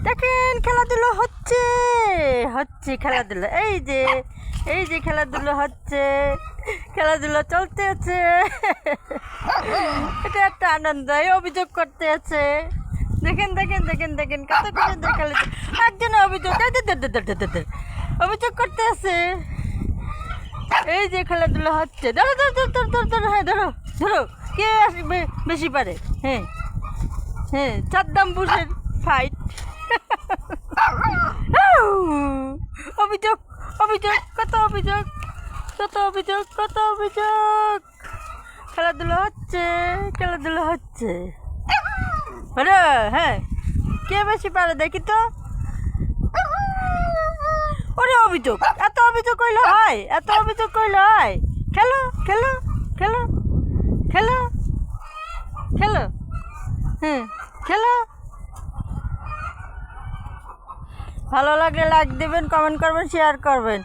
দেখেন খেলাধুলো হচ্ছে হচ্ছে খেলাধুলো, এই যে খেলাধুলো হচ্ছে, খেলাধুলো চলতে আছে। এটা একটা আনন্দ। এই অভিযোগ করতে আছে, দেখেন দেখেন দেখেন দেখেন কত সুন্দর খেলাধুলো। একজন অভিযোগ অভিযোগ করতে আছে। এই যে খেলাধুলো হচ্ছে, ধরো ধরো ধরো ধরো ধরো ধরো, হ্যাঁ ধরো ধরো, কে আসবে বেশি পারে। হ্যাঁ হ্যাঁ, চাদ্দাম বুশের ফাইট। অভিযোগ অভিযোগ, কত অভিযোগ, কত অভিযোগ, কত অভিযোগ। খেলাধুলো হচ্ছে, খেলাধুলো হচ্ছে। আরে হ্যাঁ, কে বেশি পারে দেখি তো। ওরে অভিযোগ, এত অভিযোগ কইলে হয়, এত অভিযোগ কইলে হয়। খেলো খেলো খেলো খেলো খেলো, হ্যাঁ খেলো। ভালো লাগলে লাইক দেবেন, কমেন্ট করবেন, শেয়ার করবেন।